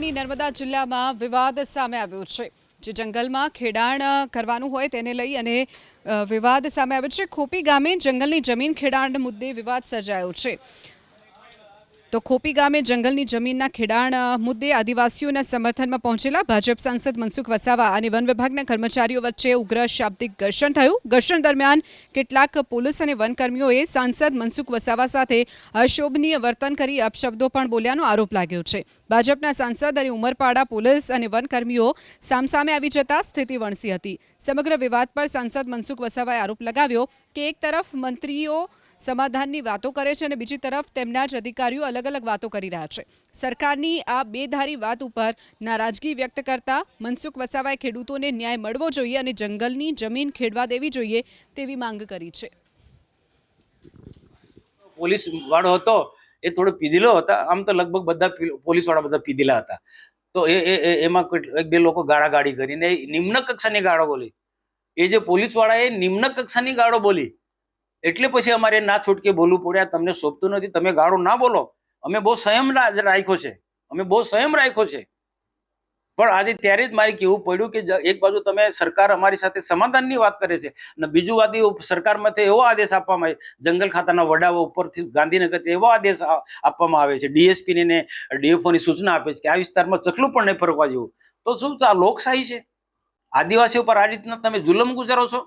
અમરેલીની નર્મદા જિલ્લામાં વિવાદ સામે આવ્યો છે। જે જંગલમાં ખેડાણ કરવાનું હોય તેને લઈ અને વિવાદ સામે આવ્યો છે। ખોપી ગામે જંગલની જમીન ખેડાણ મુદ્દે વિવાદ સર્જાયો છે। તો ખોપી ગામે જંગલની જમીનના ખેડાણ મુદ્દે આદિવાસીઓના સમર્થનમાં પહોંચેલા ભાજપ સાંસદ મનસુખ વસાવા અને વન વિભાગના કર્મચારીઓ વચ્ચે ઉગ્ર શાબ્દિક ઘર્ષણ થયું। ઘર્ષણ દરમિયાન કેટલાક પોલીસ અને વનકર્મીઓએ સાંસદ મનસુખ વસાવા સાથે અશોભનીય વર્તન કરી અપશબ્દો પણ બોલ્યાનો આરોપ લાગ્યો છે। ભાજપના સાંસદ અને ઉમરપાડા પોલીસ અને વનકર્મીઓ સામસામે આવી જતા સ્થિતિ વણસી હતી। સમગ્ર વિવાદ પર સાંસદ મનસુખ વસાવાએ આરોપ લગાવ્યો કે એક તરફ મંત્રીઓ સમાધાનની વાતો કરે છે અને બીજી તરફ તેમના જ અધિકારીઓ અલગ અલગ વાતો કરી રહ્યા છે। સરકારની આ બેધારી વાત ઉપર નારાજગી વ્યક્ત કરતા મનસુખ વસાવાએ ખેડૂતોને ન્યાય મળવો જોઈએ અને જંગલની જમીન ખેડવા દેવી જોઈએ તેવી માંગ કરી છે। પોલીસ વાળો હતો એ થોડો પીધેલો હતા। આમ તો લગભગ બધા પોલીસ વાળા બધા પીધેલા હતા। તો એમાં એક બે લોકો ગાળાગાળી કરીને નિમ્ન કક્ષાની ગાળો બોલી। એ જે પોલીસ વાળા એ નિમ્ન કક્ષાની ગાળો બોલી એટલે પછી અમારે ના છૂટકે બોલવું પડ્યા। તમને શોભતું નથી, તમે ગાળો ના બોલો। અમે બહુ સંયમ રાખ્યો છે, અમે બહુ સંયમ રાખ્યો છે। પણ આજે ત્યારે જ મારે કહેવું પડ્યું કે એક બાજુ તમે સરકાર અમારી સાથે સમાધાનની વાત કરે છે અને બીજું બાજુ સરકારમાંથી એવો આદેશ આપવામાં આવે, જંગલ ખાતાના વડાઓ ઉપરથી ગાંધીનગરથી એવો આદેશ આપવામાં આવે છે, ડીએસપી ને ડીએફઓની સૂચના આપે છે કે આ વિસ્તારમાં ચકલું પણ નહીં ફરવા જેવું। તો શું આ લોકશાહી છે? આદિવાસીઓ પર આ રીતના તમે જુલમ ગુજારો છો।